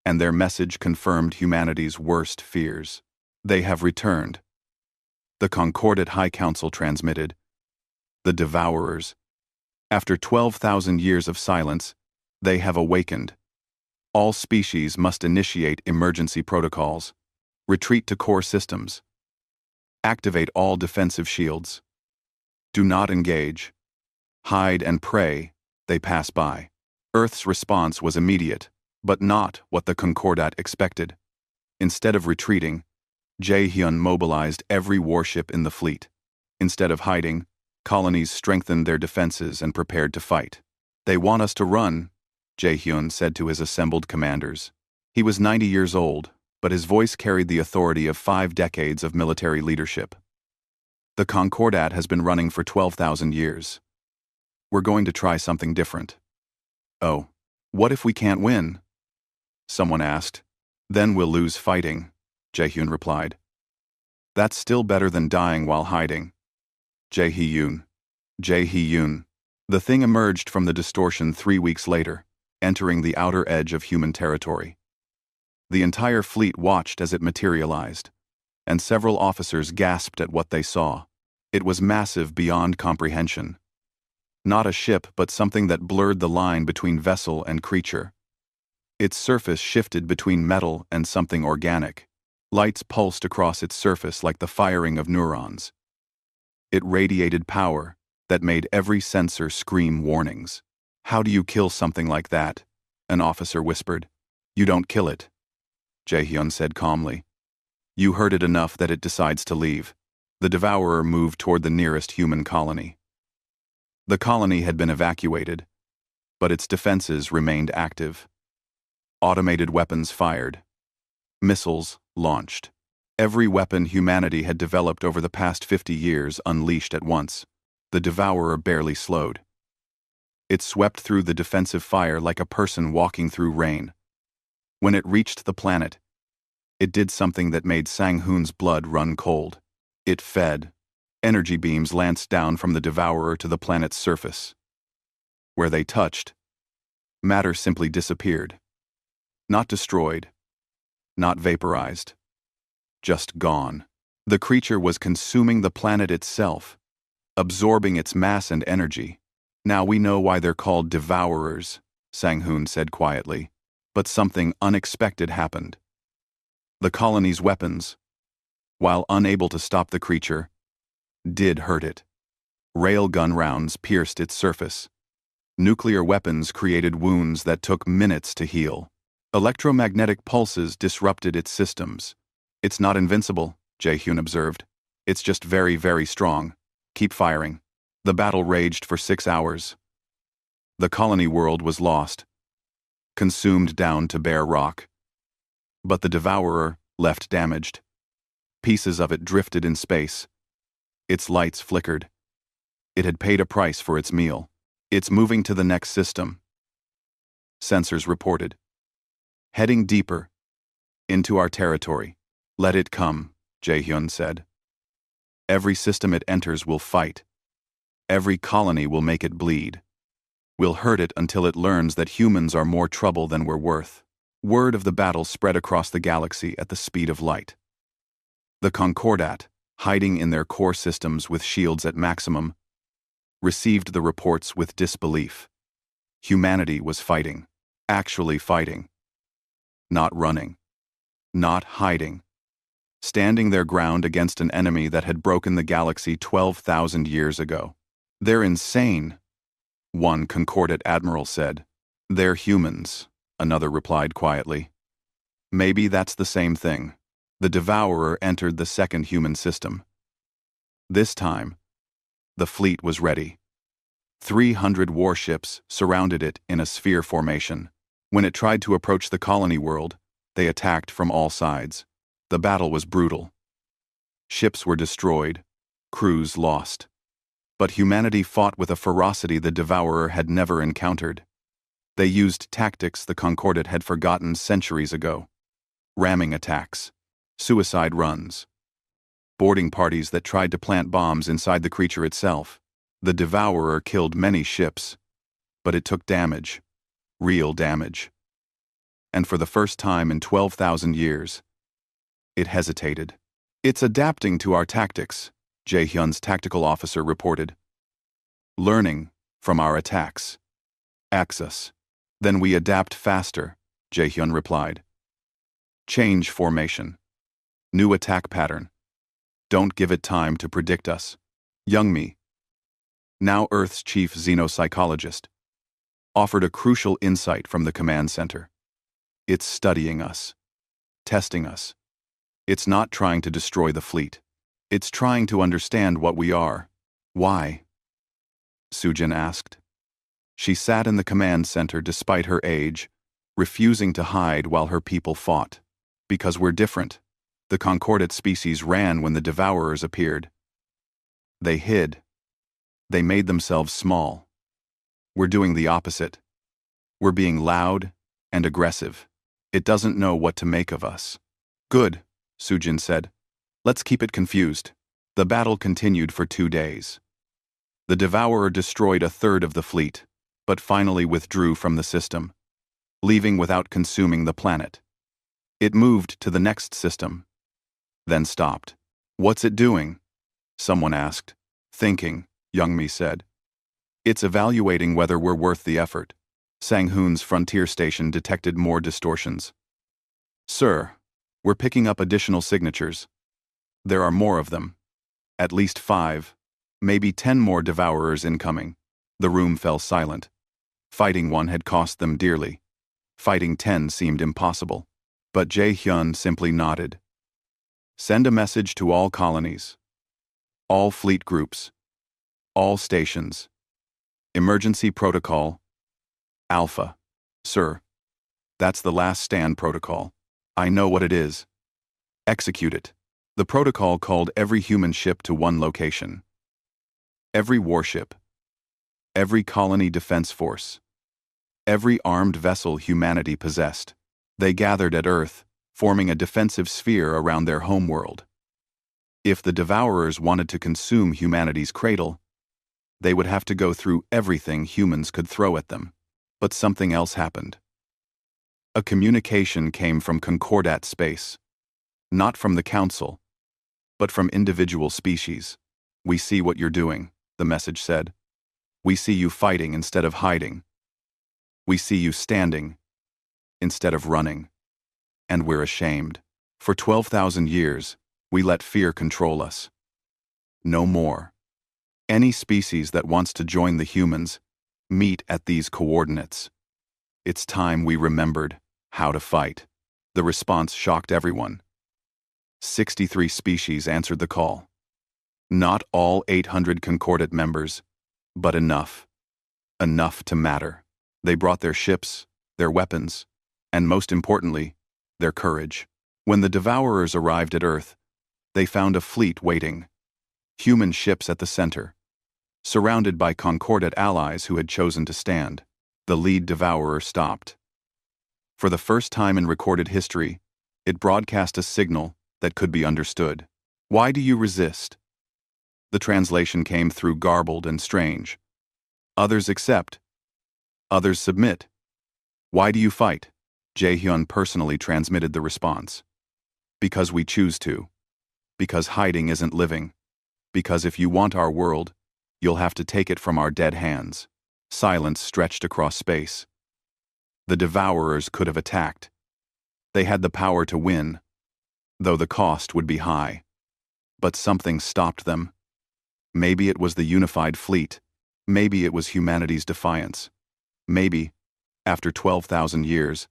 and their message confirmed humanity's worst fears. "They have returned." The Concordat High Council transmitted. "The Devourers. After 12,000 years of silence, they have awakened. All species must initiate emergency protocols. Retreat to core systems. Activate all defensive shields. Do not engage. Hide and pray they pass by." Earth's response was immediate, but not what the Concordat expected. Instead of retreating, Jae-hyun mobilized every warship in the fleet. Instead of hiding, colonies strengthened their defenses and prepared to fight. "They want us to run," Jae-hyun said to his assembled commanders. He was 90 years old, but his voice carried the authority of 5 decades of military leadership. "The Concordat has been running for 12,000 years. We're going to try something different." "Oh, what if we can't win?" someone asked. "Then we'll lose fighting," Jae-hyun replied. "That's still better than dying while hiding." Jae-hyun. The thing emerged from the distortion 3 weeks later, entering the outer edge of human territory. The entire fleet watched as it materialized, and several officers gasped at what they saw. It was massive beyond comprehension. Not a ship, but something that blurred the line between vessel and creature. Its surface shifted between metal and something organic. Lights pulsed across its surface like the firing of neurons. It radiated power that made every sensor scream warnings. "How do you kill something like that?" an officer whispered. "You don't kill it," Jae-hyun said calmly. "You hurt it enough that it decides to leave." The Devourer moved toward the nearest human colony. The colony had been evacuated, but its defenses remained active. Automated weapons fired. Missiles launched. Every weapon humanity had developed over the past 50 years unleashed at once. The Devourer barely slowed. It swept through the defensive fire like a person walking through rain. When it reached the planet, it did something that made Sang-hoon's blood run cold. It fed. Energy beams lanced down from the Devourer to the planet's surface. Where they touched, matter simply disappeared. Not destroyed, not vaporized, just gone. The creature was consuming the planet itself, absorbing its mass and energy. "Now we know why they're called Devourers," Sang-hoon said quietly. But something unexpected happened. The colony's weapons, while unable to stop the creature, did hurt it. Railgun rounds pierced its surface. Nuclear weapons created wounds that took minutes to heal. Electromagnetic pulses disrupted its systems. "It's not invincible," Jae-hyun observed. "It's just very, very strong. Keep firing." The battle raged for 6 hours. The colony world was lost, consumed down to bare rock. But the Devourer left damaged. Pieces of it drifted in space. Its lights flickered. It had paid a price for its meal. It's moving to the next system. Sensors reported. Heading deeper. Into our territory. Let it come, Jae-hyun said. Every system it enters will fight. Every colony will make it bleed. We'll hurt it until it learns that humans are more trouble than we're worth. Word of the battle spread across the galaxy at the speed of light. The Concordat, hiding in their core systems with shields at maximum, received the reports with disbelief. Humanity was fighting. Actually fighting. Not running. Not hiding. Standing their ground against an enemy that had broken the galaxy 12,000 years ago. They're insane, one Concordat admiral said. They're humans, another replied quietly. Maybe that's the same thing. The Devourer entered the second human system. This time, the fleet was ready. 300 warships surrounded it in a sphere formation. When it tried to approach the colony world, they attacked from all sides. The battle was brutal. Ships were destroyed, crews lost. But humanity fought with a ferocity the Devourer had never encountered. They used tactics the Concordat had forgotten centuries ago. Ramming attacks, suicide runs, boarding parties that tried to plant bombs inside the creature itself. The Devourer killed many ships, but it took damage, real damage. And for the first time in 12,000 years, it hesitated. It's adapting to our tactics, Jae-hyun's tactical officer reported. Learning from our attacks. Axis. Then we adapt faster, Jae-hyun replied. Change formation. New attack pattern. Don't give it time to predict us. Youngmi, now Earth's chief xenopsychologist, offered a crucial insight from the command center. It's studying us. Testing us. It's not trying to destroy the fleet. It's trying to understand what we are. Why? Sujin asked. She sat in the command center despite her age, refusing to hide while her people fought. Because we're different. The Concordat species ran when the Devourers appeared. They hid. They made themselves small. We're doing the opposite. We're being loud and aggressive. It doesn't know what to make of us. Good, Sujin said. Let's keep it confused. The battle continued for 2 days. The Devourer destroyed a third of the fleet, but finally withdrew from the system, leaving without consuming the planet. It moved to the next system, then stopped. What's it doing? Someone asked. Thinking, Youngmi said. It's evaluating whether we're worth the effort. Sang-hoon's frontier station detected more distortions. Sir, we're picking up additional signatures. There are more of them. At least 5, maybe 10 more Devourers incoming. The room fell silent. Fighting one had cost them dearly. Fighting 10 seemed impossible. But Jae-hyun simply nodded. Send a message to all colonies. All fleet groups. All stations. Emergency protocol. Alpha. Sir. That's the last stand protocol. I know what it is. Execute it. The protocol called every human ship to one location. Every warship. Every colony defense force. Every armed vessel humanity possessed. They gathered at Earth, forming a defensive sphere around their homeworld. If the Devourers wanted to consume humanity's cradle, they would have to go through everything humans could throw at them. But something else happened. A communication came from Concordat space. Not from the Council, but from individual species. We see what you're doing, the message said. We see you fighting instead of hiding. We see you standing instead of running. And we're ashamed. For 12,000 years, we let fear control us. No more. Any species that wants to join the humans, meet at these coordinates. It's time we remembered how to fight. The response shocked everyone. 63 species answered the call. Not all 800 Concordat members, but enough. Enough to matter. They brought their ships, their weapons, and most importantly, their courage. When the Devourers arrived at Earth, They found a fleet waiting, human ships at the center, surrounded by concordant allies who had chosen to stand. The lead devourer stopped. For the first time in recorded history, it broadcast a signal that could be understood. "Why do you resist?" The translation came through garbled and strange. "Others accept. Others submit. Why do you fight?" Jaehyun personally transmitted the response. "Because we choose to. Because hiding isn't living. Because if you want our world, you'll have to take it from our dead hands." Silence stretched across space. The devourers could have attacked. They had the power to win, though the cost would be high. But something stopped them. Maybe it was the unified fleet. Maybe it was humanity's defiance. Maybe, after 12,000 years,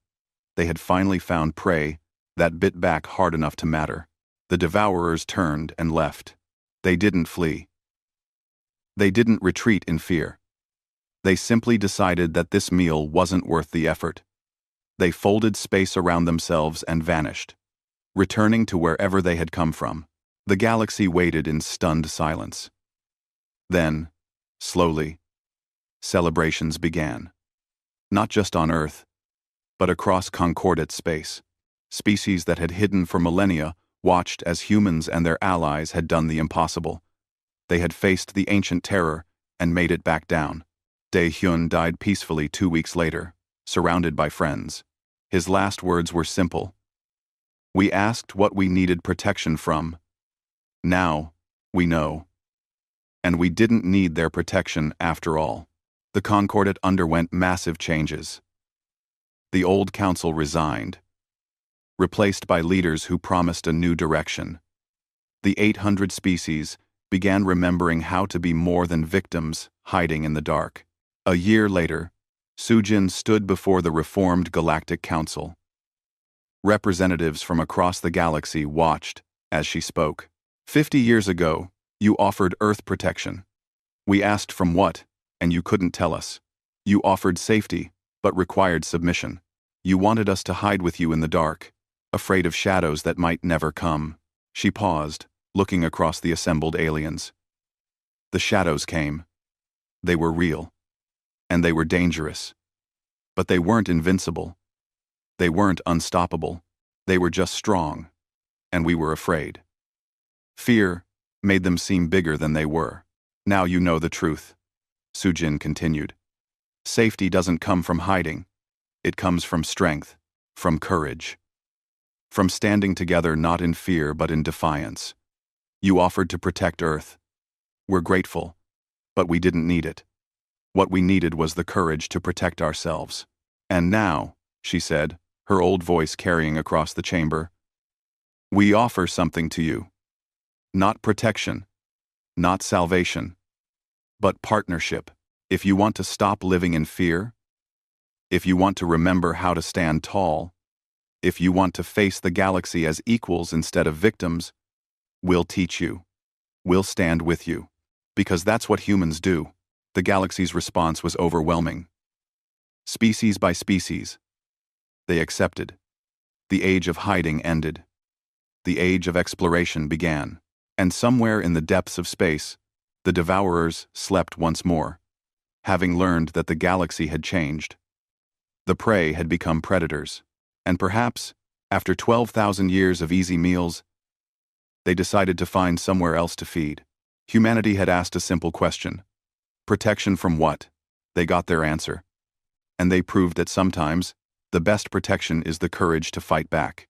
they had finally found prey that bit back hard enough to matter. The devourers turned and left. They didn't flee. They didn't retreat in fear. They simply decided that this meal wasn't worth the effort. They folded space around themselves and vanished, returning to wherever they had come from. The galaxy waited in stunned silence. Then, slowly, celebrations began. Not just on Earth, but across concordate space. Species that had hidden for millennia watched as humans and their allies had done the impossible. They had faced the ancient terror and made it back down. Dae-hyun died peacefully 2 weeks later, surrounded by friends. His last words were simple. "We asked what we needed protection from. Now, we know. And we didn't need their protection after all." The Concordat underwent massive changes. The old council resigned, replaced by leaders who promised a new direction. The 800 species began remembering how to be more than victims hiding in the dark. A year later, Sujin stood before the reformed Galactic Council. Representatives from across the galaxy watched as she spoke. 50 years ago, you offered Earth protection. We asked from what, and you couldn't tell us. You offered safety, but required submission. You wanted us to hide with you in the dark, afraid of shadows that might never come." She paused, looking across the assembled aliens. The shadows came. They were real. And they were dangerous. But they weren't invincible. They weren't unstoppable. They were just strong. And we were afraid. Fear made them seem bigger than they were. "Now you know the truth," Sujin continued. "Safety doesn't come from hiding. It comes from strength, from courage. From standing together not in fear but in defiance. You offered to protect Earth. We're grateful, but we didn't need it. What we needed was the courage to protect ourselves. And now," she said, her old voice carrying across the chamber, "we offer something to you. Not protection, not salvation, but partnership. If you want to stop living in fear, if you want to remember how to stand tall, if you want to face the galaxy as equals instead of victims, we'll teach you. We'll stand with you. Because that's what humans do." The galaxy's response was overwhelming. Species by species, they accepted. The age of hiding ended. The age of exploration began. And somewhere in the depths of space, the devourers slept once more, having learned that the galaxy had changed. The prey had become predators. And perhaps, after 12,000 years of easy meals, they decided to find somewhere else to feed. Humanity had asked a simple question. Protection from what? They got their answer. And they proved that sometimes, the best protection is the courage to fight back.